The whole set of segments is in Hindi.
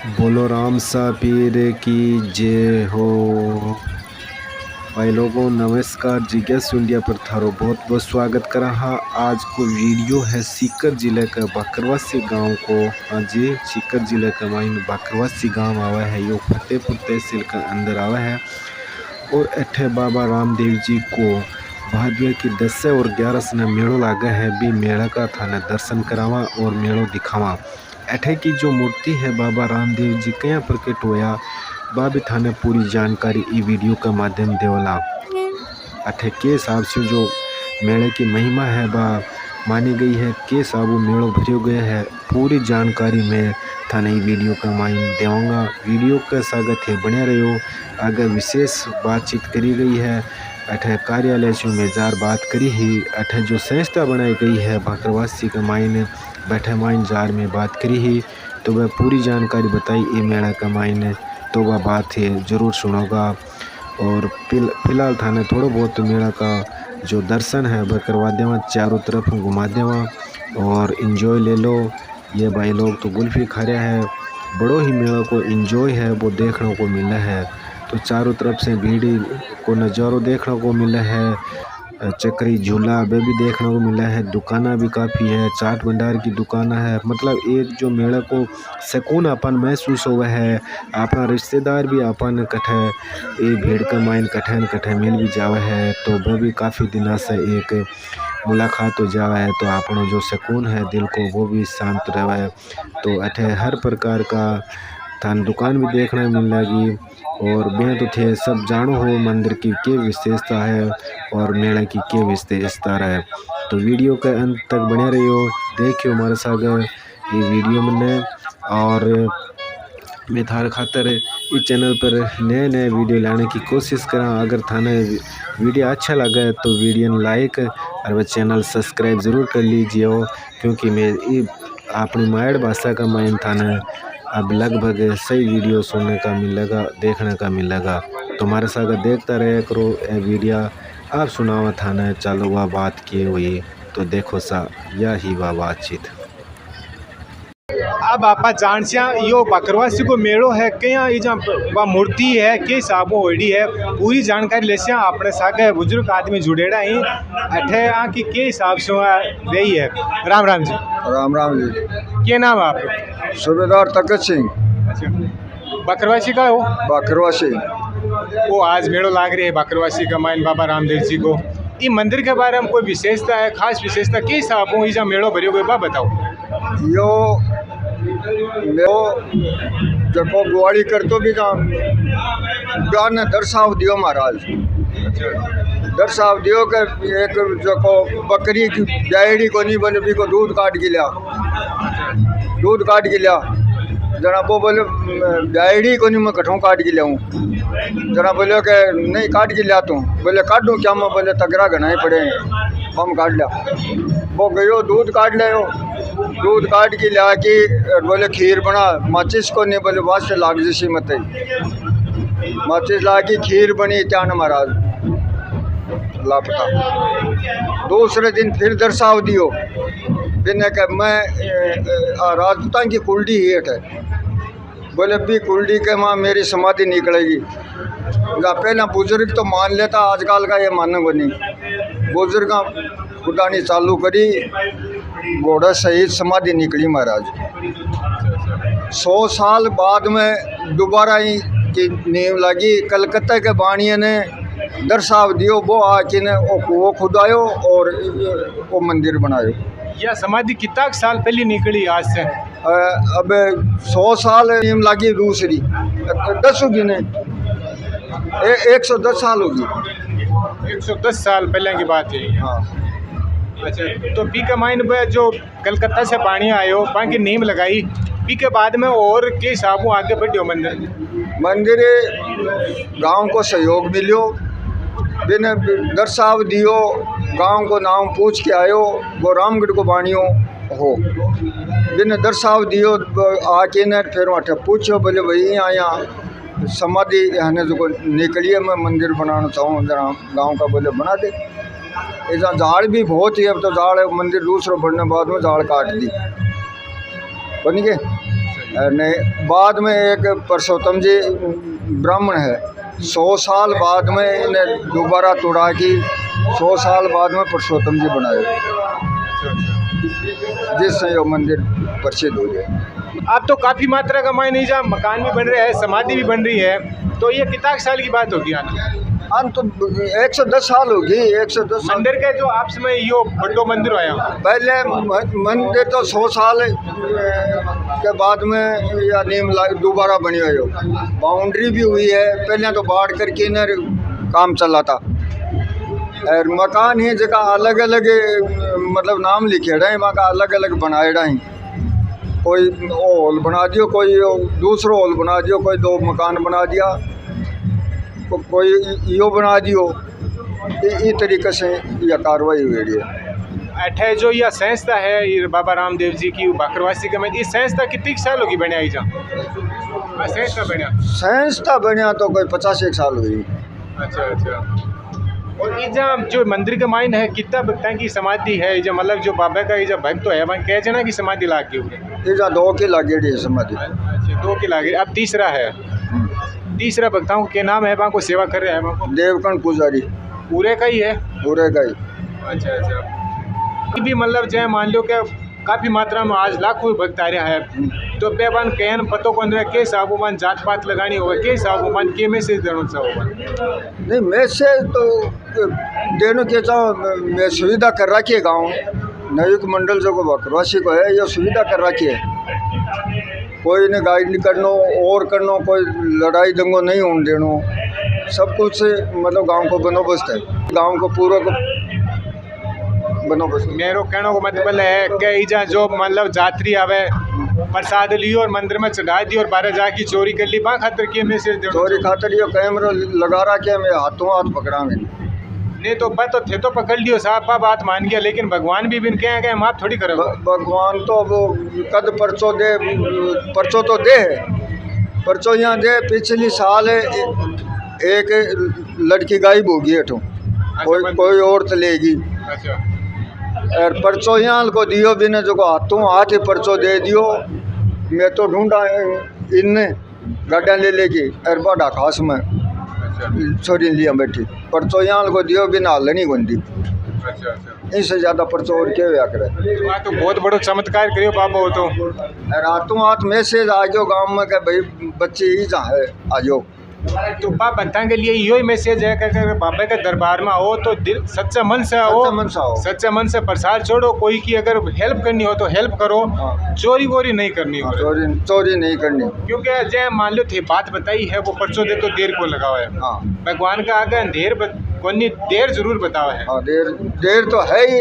बोलो राम सा पीर की जय हो। भाई लोगों नमस्कार जी, गैस इंडिया पर थारो बहुत बहुत स्वागत करा। हाँ, आज को वीडियो है सीकर जिले का बाकरवासी गांव को। हाँ जी, सीकर जिले का माइन बाकरवासी गांव आवा है, यो फतेहपुर तहसील के अंदर आवा है। और अठे बाबा रामदेव जी को भादवे की 10 और 11 ने मेड़ो लागा है। भी मेला का थाने दर्शन करावा और मेड़ो दिखावा। अठे की जो मूर्ति है बाबा रामदेव जी कया प्रकट होया, बाबी थाने पूरी जानकारी ई वीडियो के माध्यम देवला। अठे के हिसाब से जो मेले की महिमा है बा मानी गई है, के साबु मेड़ो भरियो गया है, पूरी जानकारी में थाने ई वीडियो का माइन देवांगा। वीडियो का स्वागत है, बने रहो। आगे विशेष बातचीत करी गई है। अठे कार्यालय से मेजार बात करी ही। अठे जो संस्था बनाई गई है बाकरवासी के माइन बैठे माइन जार में बात करी ही, तो वह पूरी जानकारी बताई ई मेला का माइन। तो वह बात है ज़रूर सुनोगा। और फिलहाल थाने थोड़ा बहुत मेला का जो दर्शन है वह करवा देवा, चारों तरफ घुमा देवा और इन्जॉय ले लो। ये भाई लोग तो गुल्फी खा रहा है, बड़ो ही मेला को इन्जॉय है वो देखने को मिला है। तो चारों तरफ से भीड़ को नज़ारों देखने को मिला है। चक्री झूला वे भी देखने को मिला है। दुकाना भी काफ़ी है, चाट भंडार की दुकान है। मतलब एक जो मेले को सुकून अपन महसूस हुआ है। अपना रिश्तेदार भी अपन कठे ये भीड़ का माइन कठे न कठे मिल भी जावा है, तो वह भी काफ़ी दिनों से एक मुलाकात हो जावा है। तो अपना जो सुकून है दिल को वो भी शांत रहा है। तो अठे हर प्रकार का थान दुकान भी देखने मिल लगी। और बेहद तो थे सब जानो हो मंदिर की क्या विशेषता है और मेले की क्या विशेषता है। तो वीडियो के अंत तक बने रहियो, देखियो हमारे साथ ये वीडियो मैंने। और मैं थारे खातर इस चैनल पर नए नए वीडियो लाने की कोशिश करा। अगर थाने वीडियो अच्छा लगा तो वीडियो लाइक और वह चैनल सब्सक्राइब ज़रूर कर लीजिए, क्योंकि मैं अपनी मायड़ भाषा का माइन थाने अब लगभग सही वीडियो सुनने का मिलेगा, देखने का मिलेगा। तो हमारे साथ देखता रहे करो ये वीडियो। आप सुनावा थाने चलो वह बात की हुई, तो देखो सा यही वह बातचीत। अब आप जानसिया यो बाकरवासी को मेड़ो है क्या, वह मूर्ति है के हिसाब होड़ी है, पूरी जानकारी लेसिया अपने सागे बुजुर्ग आदमी जुड़ेड़ा ही अठे की के हिसाब से रही है। राम राम जी। राम राम जी। क्या नाम है आपका? सूबेदार तकत सिंह। अच्छा, बाकरवासी का हो? बाकरवासी। वो आज मेड़ो लाग रही है बाकरवासी का माइन बाबा रामदेव जी को। ये मंदिर के बारे में कोई विशेषता है, खास विशेषता के हिसाब हो ये मेड़ो भरियो गए बा बताओ। यो जको गुआड़ी करतो भी काम गाने दर्शाव दियो महाराज। दर्शाव दियो के एक जको बकरी की जायड़ी को नहीं बने भी को दूध काट गिला, दूध काट गिला जना वो बोले जायड़ी को नहीं मैं कठों काट गिला हूँ। जना बोले के नहीं काट गिला तू, बोले काट दूँ क्या? मैं बोले तगड़ा घना ही पड़े हम काट लिया। वो गयो दूध काट लियो, दूध काट के लिया कि बोले खीर बना, माचिस को नहीं बोले वास्ते लाग जैसी मत माचिस ला की खीर बनी क्या न महाराज लापता। दूसरे दिन फिर दर्शाव दियो, दिन के मैं राजपूता की कुंडी हेठ है, बोले भी कुंडी के माँ मेरी समाधि निकलेगी। पहला बुजुर्ग तो मान लेता, आजकल का ये मानने को नहीं। बुजुर्ग उड़ानी चालू करी, घोड़ा सहित समाधि निकली महाराज। 100 साल बाद में दोबारा ही की नींव लगी। कलकत्ता के बाणिये ने दर्शाव दियो, वो आके ने वो खुदायो और वो मंदिर बनायो। यह समाधि कितना साल पहले निकली आज से? अब 100 साल नींव लगी, दूसरी 10 होगी ने 110 साल होगी। 110 साल पहले की बात है। हाँ। अच्छा, तो पी के माइन जो कलकत्ता से पानी आयो पानी की नींव लगाई, पी के बाद में और के हिसाब आगे बढ़ियो मंदिर गांव को सहयोग मिलियो, बिन दर्शाव दियो, गांव को नाम पूछ के आयो, वो रामगढ़ को बाणियो हो, बिन दर्शाव दियो आके ने फिर वहाँ पूछो, बोले भाई आया समाधि है जो निकलिए मैं मंदिर बनाना चाहूँ जरा गांव का, बोले बना दे। ऐसा झाड़ भी बहुत ही, अब तो झाड़ मंदिर दूसरा बढ़ने बाद में झाड़ काट दी बन गए। नहीं, बाद में एक परसोत्तम जी ब्राह्मण है, 100 साल बाद में इन्हें दोबारा तोड़ा की 100 साल बाद में परसोत्तम जी बनाए, जिससे ये मंदिर प्रसिद्ध हो गया। अब तो काफ़ी मात्रा का मायने जहाँ मकान भी बन रहे हैं, समाधि भी बन रही है, तो ये कितना साल की बात होगी आना? तो 110 साल होगी, 110 साल। मंदिर के जो आप समय यो बड़ो मंदिर आया पहले मंदिर तो 100 साल के बाद में या नीम दोबारा बनी हुई हो, बाउंड्री भी हुई है, पहले तो बाढ़ करके इन्हें काम चला था, और मकान ही जगह अलग अलग मतलब नाम लिखे रहे, वहाँ का अलग अलग बनाए रहे, कोई हॉल बना दियो, कोई दूसरा हॉल बना दियो, कोई 2 मकान बना दिया, कोई यो बना दियो, इस तरीके से यह कार्रवाई हुई है। अठे जो यह संस्था है ये बाबा रामदेव जी की बाकरवासी के में, ये संस्था कितनी साल होगी बनिया ही संस्था बनिया तो कोई 50-1 साल हुई। अच्छा। और ये जहाँ जो मंदिर के माइन है कितना भक्तों की समाधि है, जो मतलब जो बाबा का ये जो भक्त है वहाँ कह जना की समाधि लाग गई, 2 की लागेड़ी है समाधि। अच्छा, 2 की लागे, अब तीसरा है, तीसरा भक्तों के नाम है वहाँ को सेवा कर रहे हैं वहाँ को देवकन पुजारी, पूरे का ही है, पूरे का ही। अच्छा। ये भी मतलब जय मान लो कि काफ़ी मात्रा में आज लाखों भक्त आ रहा है, तो बेबान कहन पतो को अंदर के साबुमान जात पात लगानी होगा, के साबुमान के मैसेज देना होगा? नहीं, मैसेज तो देने के चाहो, मैं सुविधा कर रखी है, गाँव नयुक्त मंडल जो बाकरवासी को है ये सुविधा कर रखी है, कोई ने गाइड नहीं करनो और करनो, कोई लड़ाई दंगो नहीं होने देनो, सब कुछ मतलब गांव को बंदोबस्त है, गांव को पूरा को बंदोबस्त। मेरो कहने को मतलब है कि इजा जो मतलब जात्री आवे प्रसाद लियो और मंदिर में चढ़ा दी और बारह जाके चोरी कर ली, बा खातर के मैसेज दे चोरी खातर ये कैमरा लगा रहा के मैं हाथों हाथ पकड़ांगे नहीं तो बात तो थे तो पकड़ लियो साहब, बा बात मान गया, लेकिन भगवान भी बिन कहे हम आप थोड़ी करो। भगवान तो वो कद परचो दे, परचो तो दे, परचो यहाँ दे। पिछली साल एक लड़की गायब होगी एठो, कोई औरत लेगी, और परचो यहाँ को दियो बिना जो हाथों हाथ ही परचो दे दियो, मैं तो ढूंढा इनने गाड़िया ले लेगी और बड़ा खास में छोरी लिया बैठी, परचो यहाँ को दियो बिना हाल नहीं बंदी। इससे ज्यादा परचो और क्या व्या करे, तो बहुत बड़ो चमत्कार करियो बाबा हो तो। और हाथों हाथ मैसेज आ जाओ गाँव में कि भाई बच्चे ही जहाँ है आ जाओ, तो बाप बता के लिए यो ही मैसेज है कि बाबा के दरबार में आओ तो दिल सच्चा मन से आओ, सच्चा मन से प्रसाद छोड़ो, कोई की अगर हेल्प करनी हो तो हेल्प करो, चोरी वोरी नहीं करनी हो, चोरी नहीं करनी, क्योंकि जय मान लो थे बात बताई है वो परचो दे तो देर को लगावा है। भगवान का आगे अंधेर कोनी देर जरूर बतावा है। देर तो है ही,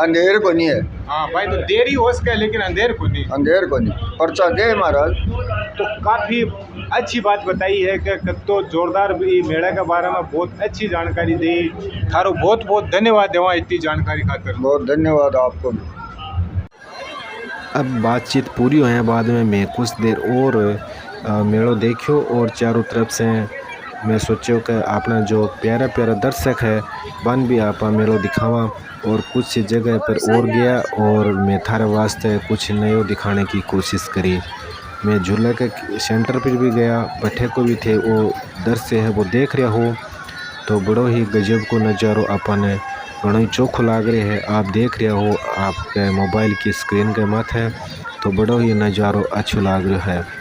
अंधेर को नहीं है। हाँ भाई, तो देर ही हो सके लेकिन अंधेर को नहीं, अंधेर को नहीं, पर्चा दे महाराज। तो काफ़ी अच्छी बात बताई है कि तो जोरदार भी मेला के बारे में बहुत अच्छी जानकारी दी, थारो बहुत बहुत धन्यवाद देवा इतनी जानकारी खातिर। बहुत धन्यवाद आपको। अब बातचीत पूरी हुए बाद में मैं कुछ देर और मेलो देखियो और चारों तरफ से मैं सोचो कि अपना जो प्यारा प्यारा दर्शक है बन भी आप मेलो दिखावा, और कुछ जगह पर और गया और मैं थारे वास्ते कुछ नयो दिखाने की कोशिश करी। मैं झूला के सेंटर पर भी गया, बठे को भी थे वो दृश्य है वो देख रहा हो, तो बड़ो ही गजब को नज़ारो अपन घणो ही चोखो लाग रहे है। आप देख रहे हो आपके मोबाइल की स्क्रीन के मत है, तो बड़ो ही नज़ारो अच्छो लाग रहा है।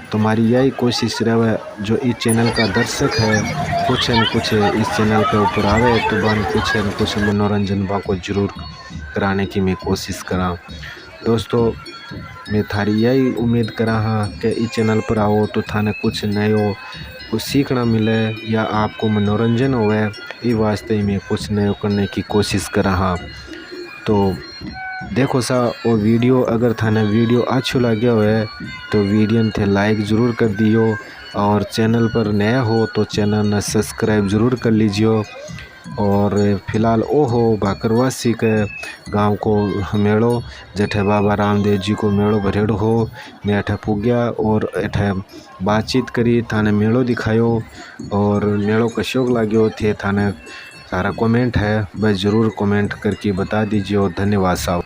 तो हमारी यही कोशिश रहे जो इस चैनल का दर्शक है कुछ न कुछ इस चैनल के ऊपर आवे तो बन कुछ न कुछ मनोरंजन को जरूर कराने की मैं कोशिश करा। दोस्तों मैं थारी यही उम्मीद करा हाँ कि इस चैनल पर आओ तो थाने कुछ नयो कुछ सीखना मिले या आपको मनोरंजन होवे, ये वास्ते मैं कुछ नयो करने की कोशिश करा हाँ। तो देखो सा वो वीडियो अगर थाने वीडियो अच्छो लगे हुए तो वीडियो थे लाइक ज़रूर कर दियो, और चैनल पर नया हो तो चैनल ने सब्सक्राइब ज़रूर कर लीजिए। और फिलहाल ओ हो बाकरवासी के गांव को मेड़ो जठे बाबा रामदेव जी को मेड़ो भरेड़ो हो, मैं अठे पुग्या और अठे बातचीत करी, थाने मेड़ो दिखायो और मेड़ो कशोक लाग्यो थे। थाने सारा कमेंट है बस ज़रूर कमेंट करके बता दीजिए और धन्यवाद साहब।